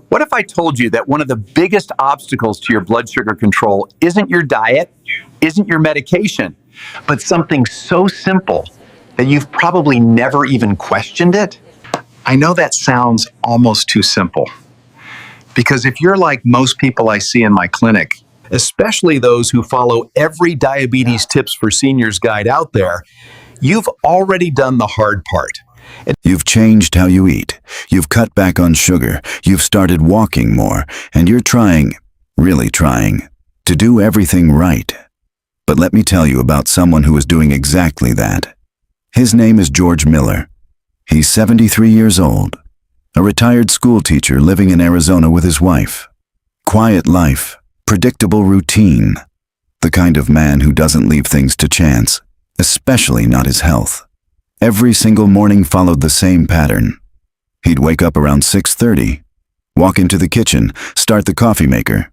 What if I told you that one of the biggest obstacles to your blood sugar control isn't your diet, isn't your medication, but something so simple that you've probably never even questioned it? I know that sounds almost too simple. Because if you're like most people I see in my clinic, Especially those who follow every diabetes tips for seniors guide out there, you've already done the hard part. You've changed how you eat. You've cut back on sugar. You've started walking more. And you're trying, really trying, to do everything right. But let me tell you about someone who is doing exactly that. His name is George Miller. He's 73 years old, a retired school teacher living in Arizona with his wife. Quiet life, predictable routine. The kind of man who doesn't leave things to chance, especially not his health. Every single morning followed the same pattern. He'd wake up around 6:30, walk into the kitchen, start the coffee maker.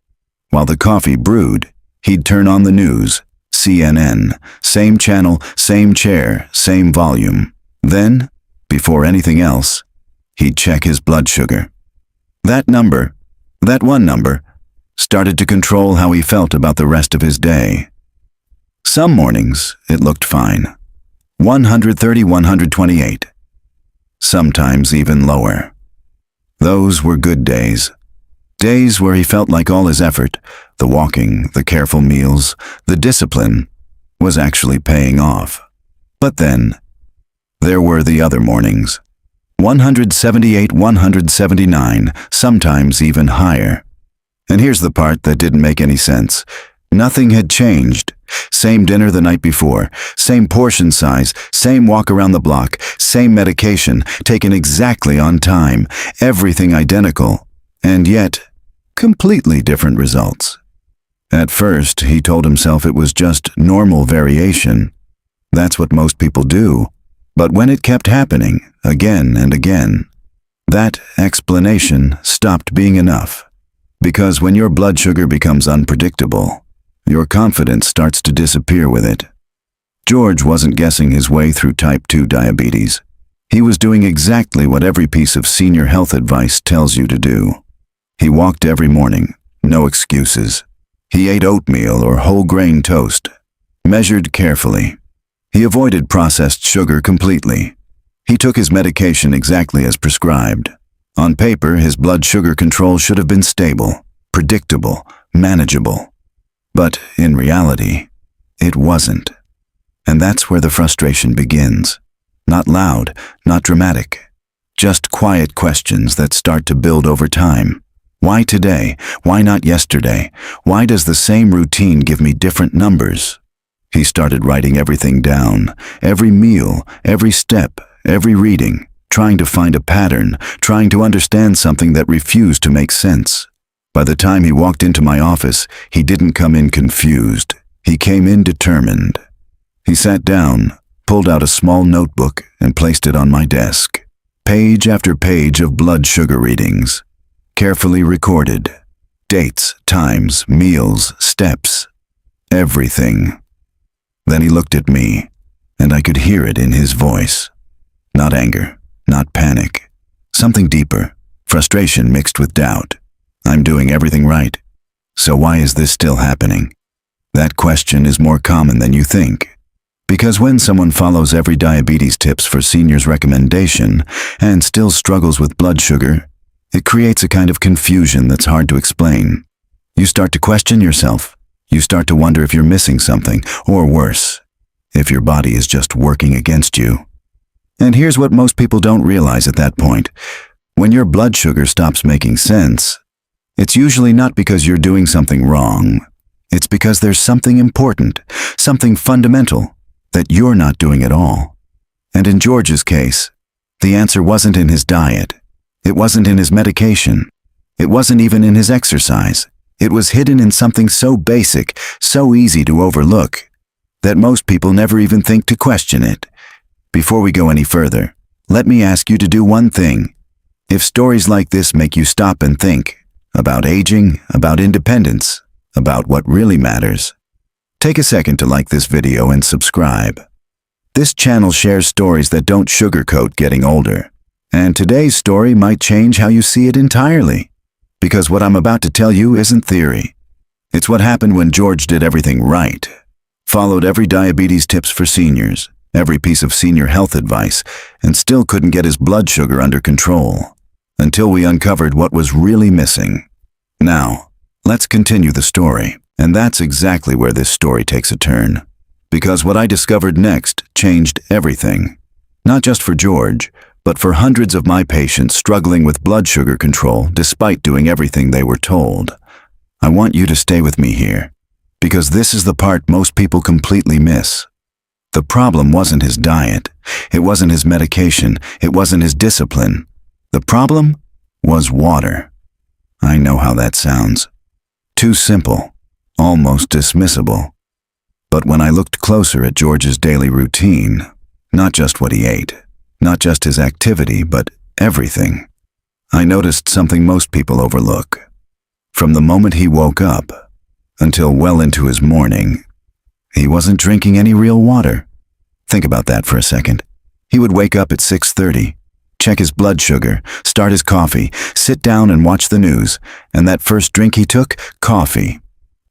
While the coffee brewed, he'd turn on the news, CNN, same channel, same chair, same volume. Then, before anything else, he'd check his blood sugar. That one number, started to control how he felt about the rest of his day. Some mornings, it looked fine. 130, 128. Sometimes even lower. Those were good days. Days where he felt like all his effort, the walking, the careful meals, the discipline, was actually paying off. But then, there were the other mornings. 178, 179, sometimes even higher. And here's the part that didn't make any sense. Nothing had changed. Same dinner the night before, same portion size, same walk around the block, same medication, taken exactly on time, everything identical, and yet, completely different results. At first, he told himself it was just normal variation. That's what most people do. But when it kept happening, again and again, that explanation stopped being enough. Because when your blood sugar becomes unpredictable, your confidence starts to disappear with it. George wasn't guessing his way through type 2 diabetes. He was doing exactly what every piece of senior health advice tells you to do. He walked every morning, no excuses. He ate oatmeal or whole grain toast, measured carefully. He avoided processed sugar completely. He took his medication exactly as prescribed. On paper, his blood sugar control should have been stable, predictable, manageable. But in reality, it wasn't. And that's where the frustration begins. Not loud, not dramatic. Just quiet questions that start to build over time. Why today? Why not yesterday? Why does the same routine give me different numbers? He started writing everything down, every meal, every step, every reading, trying to find a pattern, trying to understand something that refused to make sense. By the time he walked into my office, he didn't come in confused. He came in determined. He sat down, pulled out a small notebook, and placed it on my desk. Page after page of blood sugar readings, carefully recorded. Dates, times, meals, steps, everything. Then he looked at me, and I could hear it in his voice. Not anger, not panic. Something deeper, frustration mixed with doubt. I'm doing everything right. So why is this still happening? That question is more common than you think. Because when someone follows every diabetes tips for seniors recommendation and still struggles with blood sugar, it creates a kind of confusion that's hard to explain. You start to question yourself. You start to wonder if you're missing something, or worse, if your body is just working against you. And here's what most people don't realize at that point. When your blood sugar stops making sense, it's usually not because you're doing something wrong. It's because there's something important, something fundamental, that you're not doing at all. And in George's case, the answer wasn't in his diet. It wasn't in his medication. It wasn't even in his exercise. It was hidden in something so basic, so easy to overlook, that most people never even think to question it. Before we go any further, let me ask you to do one thing. If stories like this make you stop and think about aging, about independence, about what really matters, take a second to like this video and subscribe. This channel shares stories that don't sugarcoat getting older, and today's story might change how you see it entirely. Because what I'm about to tell you isn't theory. It's what happened when George did everything right. Followed every diabetes tips for seniors, every piece of senior health advice, and still couldn't get his blood sugar under control. Until we uncovered what was really missing. Now, let's continue the story. And that's exactly where this story takes a turn. Because what I discovered next changed everything. Not just for George, but for hundreds of my patients struggling with blood sugar control despite doing everything they were told. I want you to stay with me here, because this is the part most people completely miss. The problem wasn't his diet, it wasn't his medication, it wasn't his discipline. The problem was water. I know how that sounds. Too simple, almost dismissible. But when I looked closer at George's daily routine, not just what he ate, not just his activity, but everything, I noticed something most people overlook. From the moment he woke up until well into his morning, he wasn't drinking any real water. Think about that for a second. He would wake up at 6:30, check his blood sugar, start his coffee, sit down and watch the news, and that first drink he took, coffee,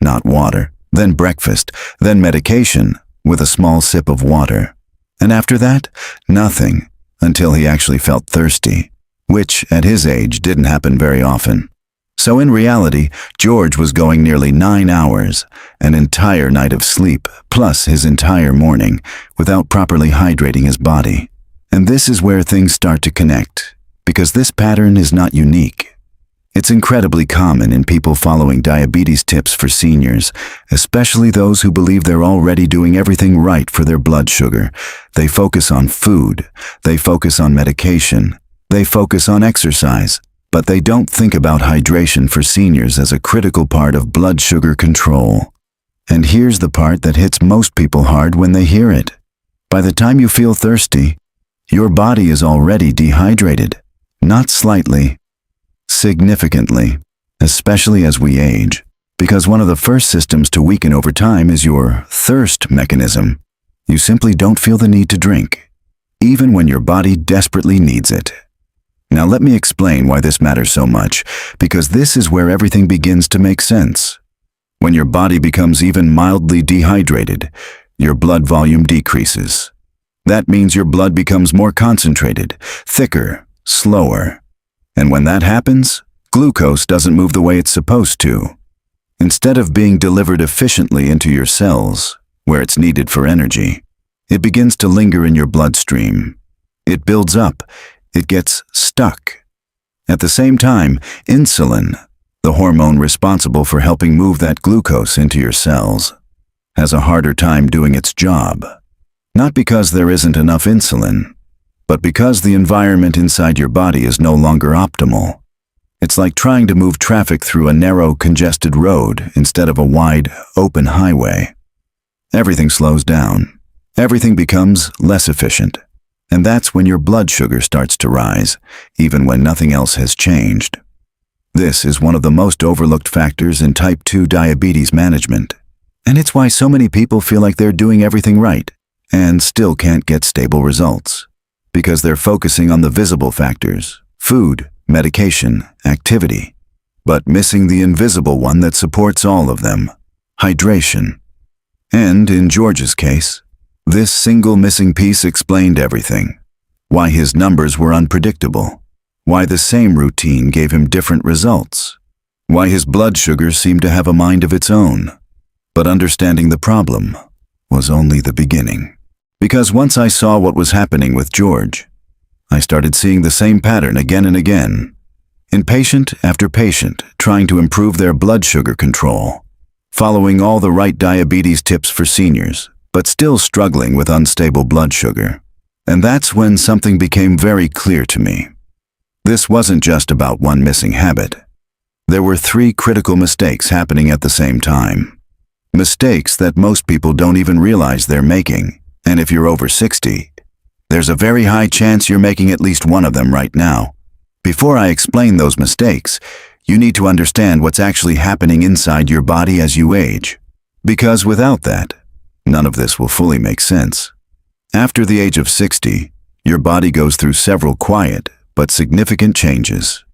not water, then breakfast, then medication with a small sip of water. And after that, nothing, until he actually felt thirsty, which at his age didn't happen very often. So in reality, George was going nearly 9 hours, an entire night of sleep, plus his entire morning, without properly hydrating his body. And this is where things start to connect, because this pattern is not unique. It's incredibly common in people following diabetes tips for seniors, especially those who believe they're already doing everything right for their blood sugar. They focus on food, they focus on medication, they focus on exercise, but they don't think about hydration for seniors as a critical part of blood sugar control. And here's the part that hits most people hard when they hear it. By the time you feel thirsty, your body is already dehydrated, not slightly, significantly, especially as we age, because one of the first systems to weaken over time is your thirst mechanism. You simply don't feel the need to drink, even when your body desperately needs it. Now let me explain why this matters so much, because this is where everything begins to make sense. When your body becomes even mildly dehydrated, your blood volume decreases. That means your blood becomes more concentrated, thicker, slower. And when that happens, glucose doesn't move the way it's supposed to. Instead of being delivered efficiently into your cells, where it's needed for energy, it begins to linger in your bloodstream. It builds up. It gets stuck. At the same time, insulin, the hormone responsible for helping move that glucose into your cells, has a harder time doing its job. Not because there isn't enough insulin, but because the environment inside your body is no longer optimal. It's like trying to move traffic through a narrow, congested road instead of a wide, open highway. Everything slows down. Everything becomes less efficient. And that's when your blood sugar starts to rise, even when nothing else has changed. This is one of the most overlooked factors in type 2 diabetes management. And it's why so many people feel like they're doing everything right and still can't get stable results. Because they're focusing on the visible factors, food, medication, activity, but missing the invisible one that supports all of them, hydration. And in George's case, this single missing piece explained everything. Why his numbers were unpredictable. Why the same routine gave him different results. Why his blood sugar seemed to have a mind of its own. But understanding the problem was only the beginning. Because once I saw what was happening with George, I started seeing the same pattern again and again. In patient after patient trying to improve their blood sugar control, following all the right diabetes tips for seniors, but still struggling with unstable blood sugar. And that's when something became very clear to me. This wasn't just about one missing habit. There were 3 critical mistakes happening at the same time. Mistakes that most people don't even realize they're making. And if you're over 60, there's a very high chance you're making at least one of them right now. Before I explain those mistakes, you need to understand what's actually happening inside your body as you age. Because without that, none of this will fully make sense. After the age of 60, your body goes through several quiet but significant changes.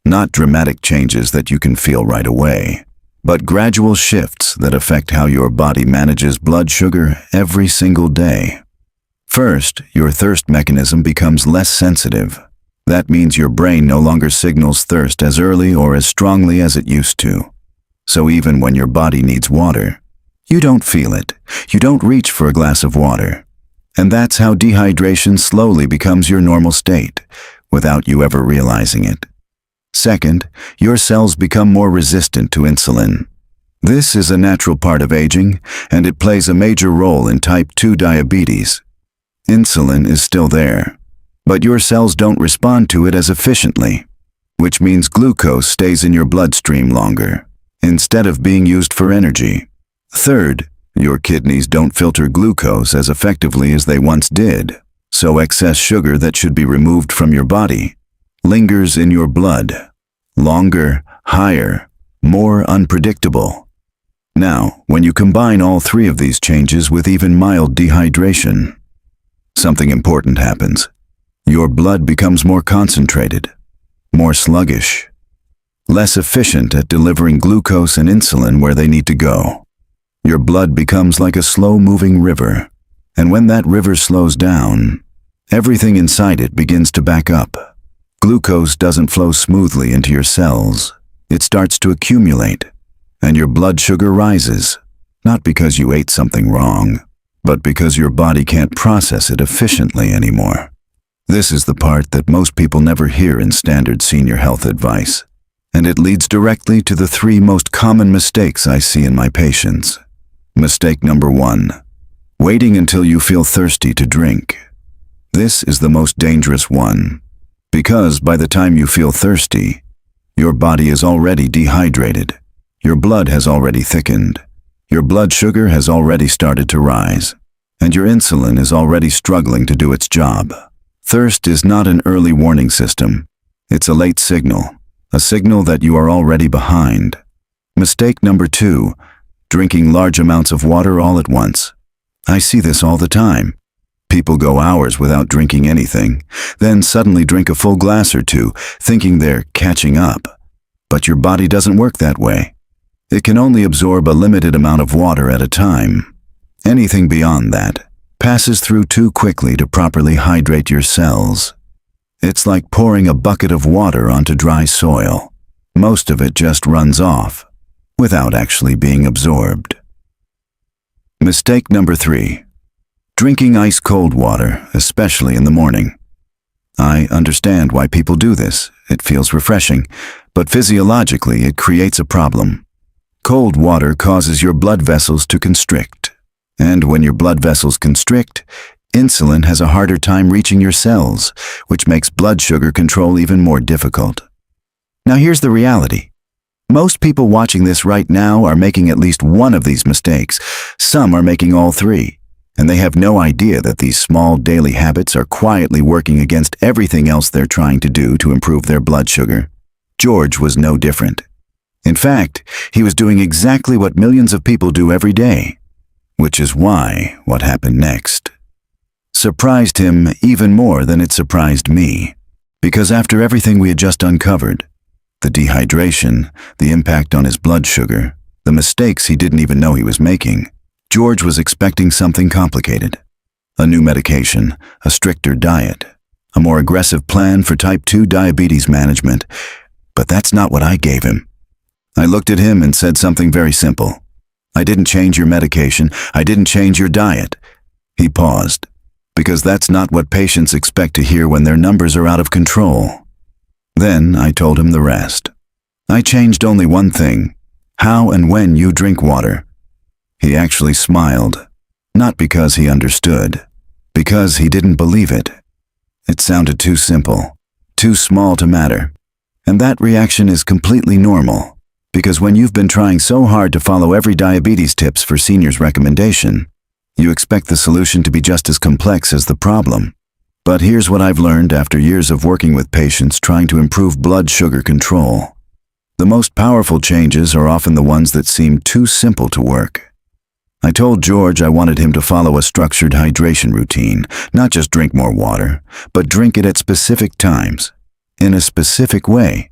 Not dramatic changes that you can feel right away, but gradual shifts that affect how your body manages blood sugar every single day. First, your thirst mechanism becomes less sensitive. That means your brain no longer signals thirst as early or as strongly as it used to. So even when your body needs water, you don't feel it. You don't reach for a glass of water. And that's how dehydration slowly becomes your normal state, without you ever realizing it. Second, your cells become more resistant to insulin. This is a natural part of aging, and it plays a major role in type 2 diabetes. Insulin is still there, but your cells don't respond to it as efficiently, which means glucose stays in your bloodstream longer, instead of being used for energy. Third, your kidneys don't filter glucose as effectively as they once did, so excess sugar that should be removed from your body lingers in your blood, longer, higher, more unpredictable. Now, when you combine all three of these changes with even mild dehydration, something important happens. Your blood becomes more concentrated, more sluggish, less efficient at delivering glucose and insulin where they need to go. Your blood becomes like a slow-moving river, and when that river slows down, everything inside it begins to back up. Glucose doesn't flow smoothly into your cells. It starts to accumulate, and your blood sugar rises, not because you ate something wrong, but because your body can't process it efficiently anymore. This is the part that most people never hear in standard senior health advice, and it leads directly to the three most common mistakes I see in my patients. Mistake number 1, waiting until you feel thirsty to drink. This is the most dangerous one, because by the time you feel thirsty, your body is already dehydrated, your blood has already thickened, your blood sugar has already started to rise, and your insulin is already struggling to do its job. Thirst is not an early warning system. It's a late signal, a signal that you are already behind. Mistake number 2, drinking large amounts of water all at once. I see this all the time. People go hours without drinking anything, then suddenly drink a full glass or two, thinking they're catching up. But your body doesn't work that way. It can only absorb a limited amount of water at a time. Anything beyond that passes through too quickly to properly hydrate your cells. It's like pouring a bucket of water onto dry soil. Most of it just runs off, without actually being absorbed. Mistake number 3, drinking ice-cold water, especially in the morning. I understand why people do this. It feels refreshing, but physiologically it creates a problem. Cold water causes your blood vessels to constrict, and when your blood vessels constrict, insulin has a harder time reaching your cells, which makes blood sugar control even more difficult. Now here's the reality. Most people watching this right now are making at least one of these mistakes. Some are making all three, and they have no idea that these small daily habits are quietly working against everything else they're trying to do to improve their blood sugar. George was no different. In fact, he was doing exactly what millions of people do every day, which is why what happened next surprised him even more than it surprised me. Because after everything we had just uncovered, the dehydration, the impact on his blood sugar, the mistakes he didn't even know he was making, George was expecting something complicated. A new medication, a stricter diet, a more aggressive plan for type 2 diabetes management. But that's not what I gave him. I looked at him and said something very simple. I didn't change your medication. I didn't change your diet. He paused, because that's not what patients expect to hear when their numbers are out of control. Then I told him the rest. I changed only one thing: how and when you drink water. He actually smiled, not because he understood, because he didn't believe it. It sounded too simple, too small to matter. And that reaction is completely normal, because when you've been trying so hard to follow every diabetes tips for seniors recommendation, you expect the solution to be just as complex as the problem. But here's what I've learned after years of working with patients trying to improve blood sugar control. The most powerful changes are often the ones that seem too simple to work. I told George I wanted him to follow a structured hydration routine, not just drink more water, but drink it at specific times, in a specific way.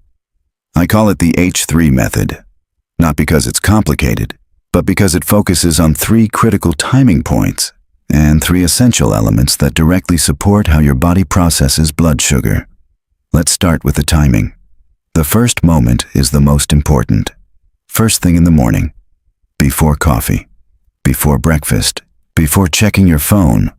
I call it the H3 method, not because it's complicated, but because it focuses on 3 critical timing points and 3 essential elements that directly support how your body processes blood sugar. Let's start with the timing. The first moment is the most important. First thing in the morning, before coffee, before breakfast, before checking your phone,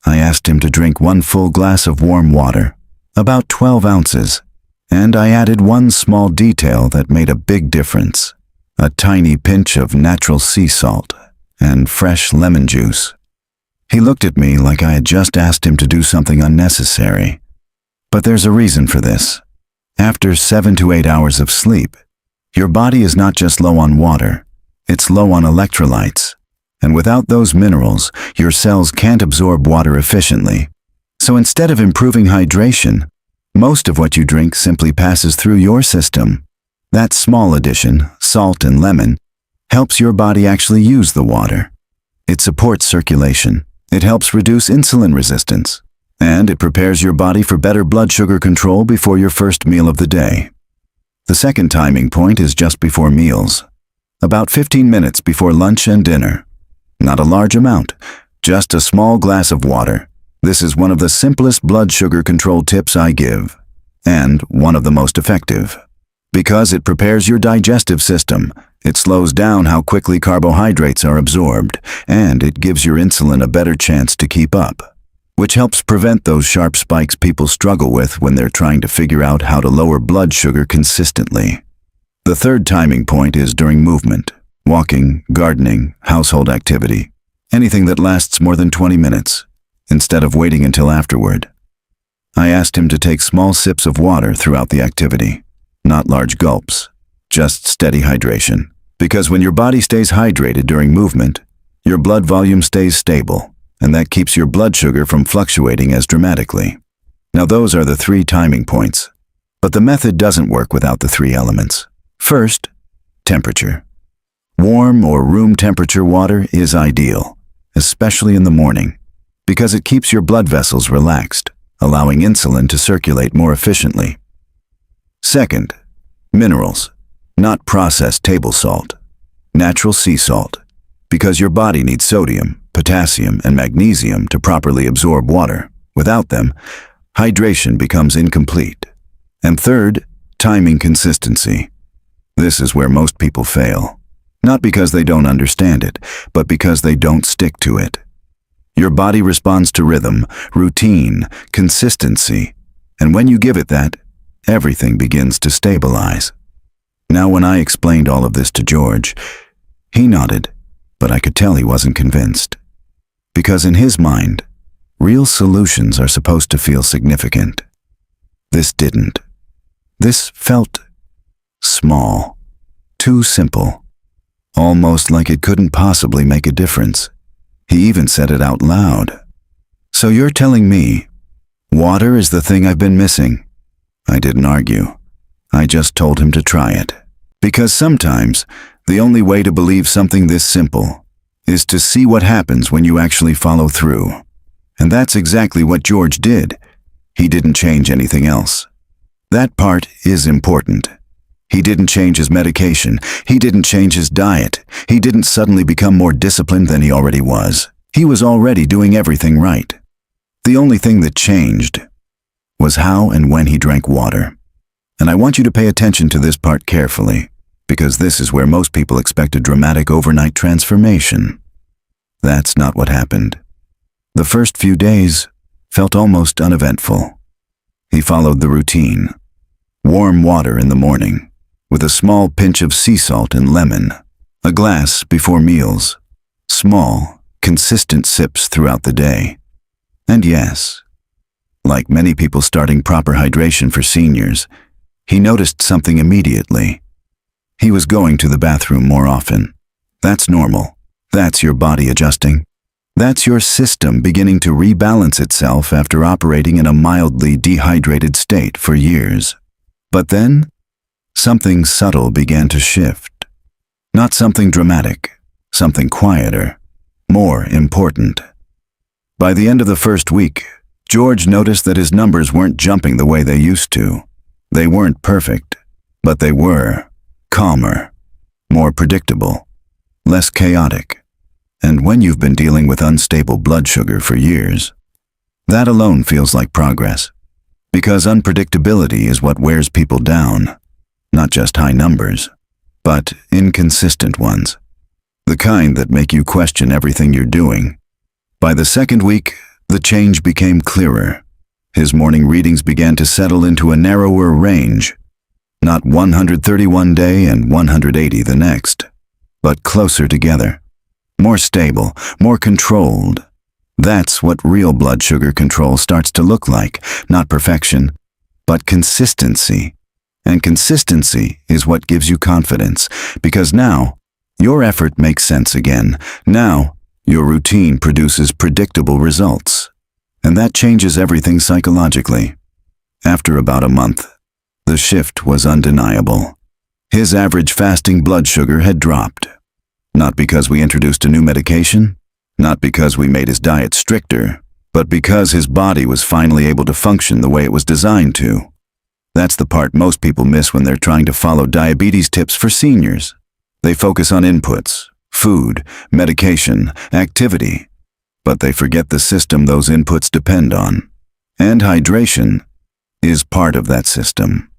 I asked him to drink 1 full glass of warm water, about 12 ounces, and I added 1 small detail that made a big difference: a tiny pinch of natural sea salt and fresh lemon juice. He looked at me like I had just asked him to do something unnecessary. But there's a reason for this. After 7 to 8 hours of sleep, your body is not just low on water, it's low on electrolytes. And without those minerals, your cells can't absorb water efficiently. So instead of improving hydration, most of what you drink simply passes through your system. That small addition, salt and lemon, helps your body actually use the water. It supports circulation, it helps reduce insulin resistance, and it prepares your body for better blood sugar control before your first meal of the day. The second timing point is just before meals, about 15 minutes before lunch and dinner. Not a large amount, just a small glass of water. This is one of the simplest blood sugar control tips I give, and one of the most effective. Because it prepares your digestive system, it slows down how quickly carbohydrates are absorbed, and it gives your insulin a better chance to keep up, which helps prevent those sharp spikes people struggle with when they're trying to figure out how to lower blood sugar consistently. The third timing point is during movement. Walking, gardening, household activity, anything that lasts more than 20 minutes, instead of waiting until afterward. I asked him to take small sips of water throughout the activity, not large gulps, just steady hydration. Because when your body stays hydrated during movement, your blood volume stays stable, and that keeps your blood sugar from fluctuating as dramatically. Now those are the 3 timing points, but the method doesn't work without the 3 elements. First, temperature. Warm or room temperature water is ideal, especially in the morning, because it keeps your blood vessels relaxed, allowing insulin to circulate more efficiently. Second, minerals, not processed table salt, natural sea salt, because your body needs sodium, potassium, and magnesium to properly absorb water. Without them, hydration becomes incomplete. And third, timing consistency. This is where most people fail. Not because they don't understand it, but because they don't stick to it. Your body responds to rhythm, routine, consistency, and when you give it that, everything begins to stabilize. Now when I explained all of this to George, he nodded, but I could tell he wasn't convinced. Because in his mind, real solutions are supposed to feel significant. This didn't. This felt small, too simple. Almost like it couldn't possibly make a difference. He even said it out loud. So you're telling me, water is the thing I've been missing? I didn't argue. I just told him to try it. Because sometimes, the only way to believe something this simple is to see what happens when you actually follow through. And that's exactly what George did. He didn't change anything else. That part is important. He didn't change his medication. He didn't change his diet. He didn't suddenly become more disciplined than he already was. He was already doing everything right. The only thing that changed was how and when he drank water. And I want you to pay attention to this part carefully, because this is where most people expect a dramatic overnight transformation. That's not what happened. The first few days felt almost uneventful. He followed the routine. Warm water in the morning, with a small pinch of sea salt and lemon, a glass before meals, small, consistent sips throughout the day. And yes, like many people starting proper hydration for seniors, he noticed something immediately. He was going to the bathroom more often. That's normal. That's your body adjusting. That's your system beginning to rebalance itself after operating in a mildly dehydrated state for years. But then, something subtle began to shift. Not something dramatic, something quieter, more important. By the end of the first week, George noticed that his numbers weren't jumping the way they used to. They weren't perfect, But they were calmer, more predictable, less chaotic. And when you've been dealing with unstable blood sugar for years, that alone feels like progress. Because unpredictability is what wears people down, not just high numbers, but inconsistent ones. The kind that make you question everything you're doing. By the second week, the change became clearer. His morning readings began to settle into a narrower range, not 131 day and 180 the next, but closer together. More stable, more controlled. That's what real blood sugar control starts to look like, not perfection, but consistency. And consistency is what gives you confidence, because now, your effort makes sense again. Now, your routine produces predictable results. And that changes everything psychologically. After about a month, the shift was undeniable. His average fasting blood sugar had dropped. Not because we introduced a new medication, not because we made his diet stricter, but because his body was finally able to function the way it was designed to. That's the part most people miss when they're trying to follow diabetes tips for seniors. They focus on inputs, food, medication, activity, but they forget the system those inputs depend on. And hydration is part of that system.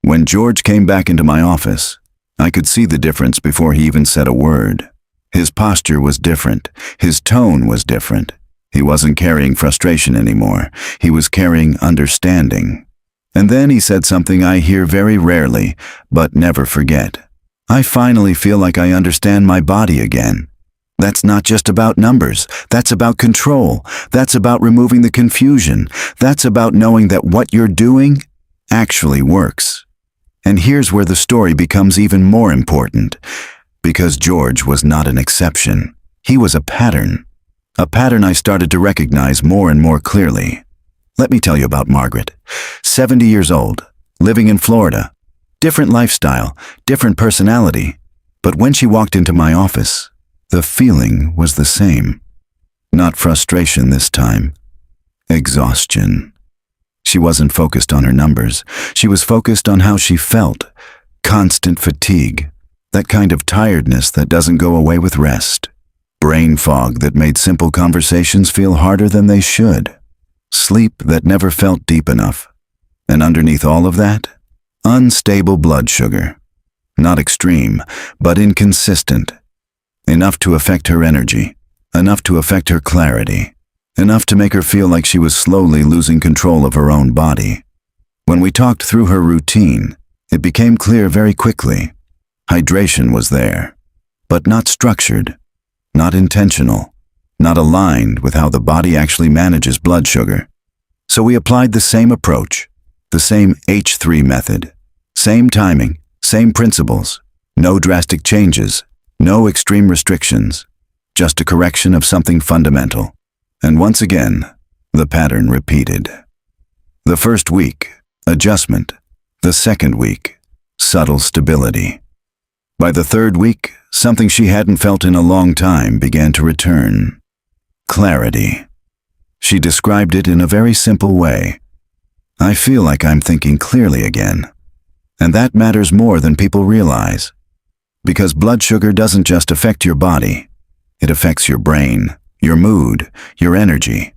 When George came back into my office, I could see the difference before he even said a word. His posture was different. His tone was different. He wasn't carrying frustration anymore. He was carrying understanding. And then he said something I hear very rarely, but never forget. I finally feel like I understand my body again. That's not just about numbers. That's about control. That's about removing the confusion. That's about knowing that what you're doing actually works. And here's where the story becomes even more important. Because George was not an exception. He was a pattern. A pattern I started to recognize more and more clearly. Let me tell you about Margaret. 70 years old, living in Florida. Different lifestyle, different personality. But when she walked into my office, the feeling was the same. Not frustration this time. Exhaustion. She wasn't focused on her numbers. She was focused on how she felt. Constant fatigue. That kind of tiredness that doesn't go away with rest. Brain fog that made simple conversations feel harder than they should. Sleep that never felt deep enough. And underneath all of that, unstable blood sugar. Not extreme, but inconsistent. Enough to affect her energy. Enough to affect her clarity. Enough to make her feel like she was slowly losing control of her own body. When we talked through her routine, it became clear very quickly. Hydration was there, but not structured, not intentional, not aligned with how the body actually manages blood sugar. So we applied the same approach, the same H3 method, same timing, same principles, no drastic changes, no extreme restrictions, just a correction of something fundamental. And once again, the pattern repeated. The first week, adjustment. The second week, subtle stability. By the third week, something she hadn't felt in a long time began to return. Clarity. She described it in a very simple way. I feel like I'm thinking clearly again. And that matters more than people realize. Because blood sugar doesn't just affect your body. It affects your brain, your mood, your energy,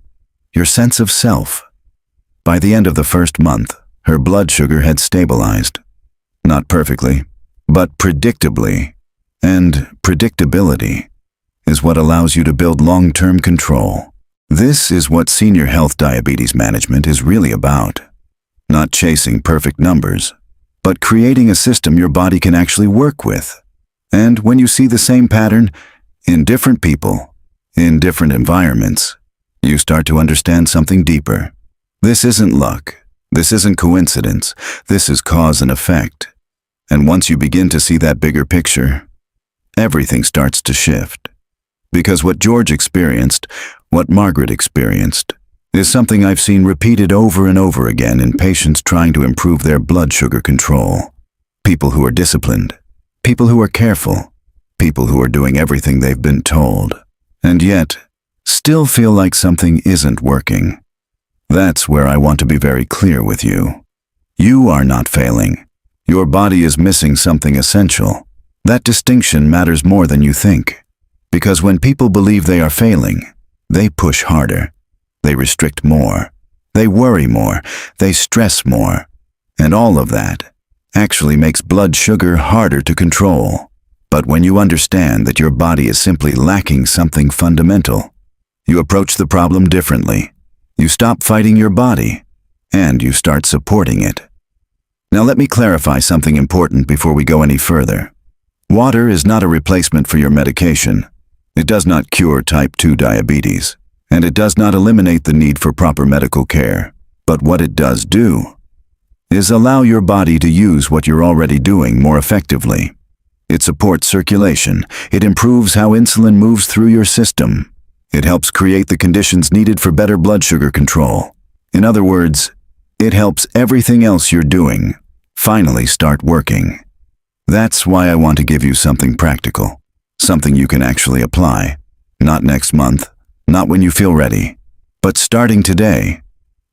your sense of self. By the end of the first month, her blood sugar had stabilized. Not perfectly, but predictably. And predictability is what allows you to build long-term control. This is what senior health diabetes management is really about. Not chasing perfect numbers, but creating a system your body can actually work with. And when you see the same pattern in different people, in different environments, you start to understand something deeper. This isn't luck. This isn't coincidence. This is cause and effect. And once you begin to see that bigger picture, everything starts to shift. Because what George experienced, what Margaret experienced, is something I've seen repeated over and over again in patients trying to improve their blood sugar control. People who are disciplined, people who are careful, people who are doing everything they've been told, and yet still feel like something isn't working. That's where I want to be very clear with you. You are not failing. Your body is missing something essential. That distinction matters more than you think. Because when people believe they are failing, they push harder. They restrict more. They worry more. They stress more. And all of that actually makes blood sugar harder to control. But when you understand that your body is simply lacking something fundamental, you approach the problem differently. You stop fighting your body, and you start supporting it. Now let me clarify something important before we go any further. Water is not a replacement for your medication. It does not cure type 2 diabetes, and it does not eliminate the need for proper medical care. But what it does do is allow your body to use what you're already doing more effectively. It supports circulation. It improves how insulin moves through your system. It helps create the conditions needed for better blood sugar control. In other words, it helps everything else you're doing finally start working. That's why I want to give you something practical, something you can actually apply. Not next month, not when you feel ready, but starting today.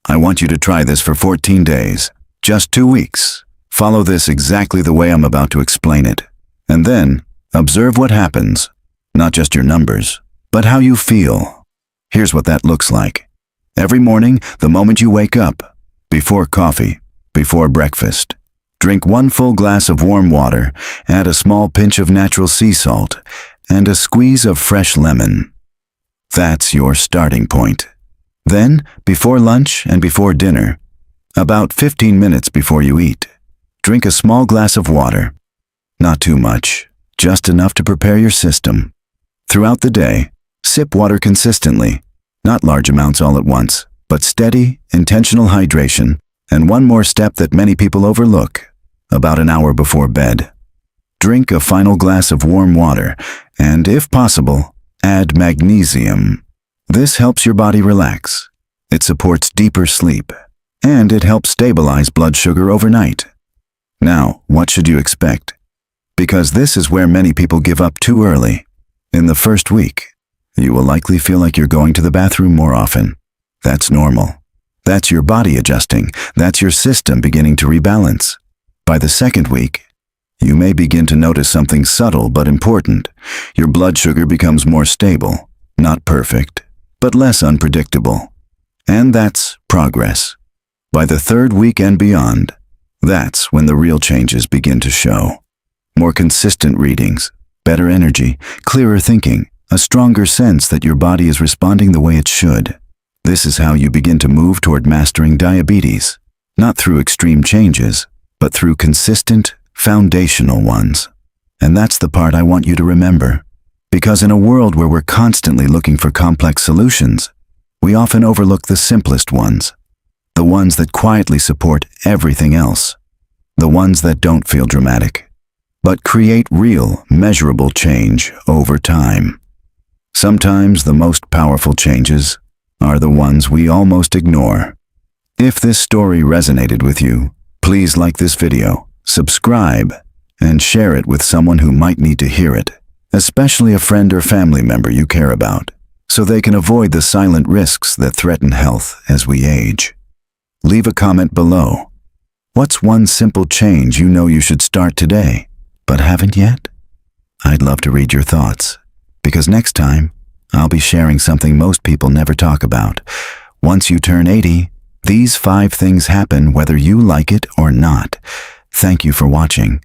I want you to try this for 14 days, just 2 weeks. Follow this exactly the way I'm about to explain it. And then, observe what happens. Not just your numbers, but how you feel. Here's what that looks like. Every morning, the moment you wake up, before coffee, before breakfast, drink 1 full glass of warm water, add a small pinch of natural sea salt, and a squeeze of fresh lemon. That's your starting point. Then, before lunch and before dinner, about 15 minutes before you eat, drink a small glass of water. Not too much, just enough to prepare your system. Throughout the day, sip water consistently, not large amounts all at once, but steady, intentional hydration, and one more step that many people overlook, about an hour before bed. Drink a final glass of warm water, and if possible, add magnesium. This helps your body relax. It supports deeper sleep, and it helps stabilize blood sugar overnight. Now, what should you expect? Because this is where many people give up too early. In the first week, you will likely feel like you're going to the bathroom more often. That's normal. That's your body adjusting. That's your system beginning to rebalance. By the second week, you may begin to notice something subtle but important. Your blood sugar becomes more stable, not perfect, but less unpredictable. And that's progress. By the third week and beyond, that's when the real changes begin to show. More consistent readings, better energy, clearer thinking, a stronger sense that your body is responding the way it should. This is how you begin to move toward mastering diabetes, not through extreme changes, but through consistent, foundational ones. And that's the part I want you to remember. Because in a world where we're constantly looking for complex solutions, we often overlook the simplest ones, the ones that quietly support everything else, the ones that don't feel dramatic, but create real, measurable change over time. Sometimes the most powerful changes are the ones we almost ignore. If this story resonated with you, please like this video, subscribe, and share it with someone who might need to hear it, especially a friend or family member you care about, so they can avoid the silent risks that threaten health as we age. Leave a comment below. What's one simple change you know you should start today, but haven't yet? I'd love to read your thoughts, because next time, I'll be sharing something most people never talk about. Once you turn 80, these 5 things happen whether you like it or not. Thank you for watching.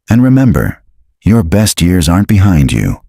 And remember, your best years aren't behind you.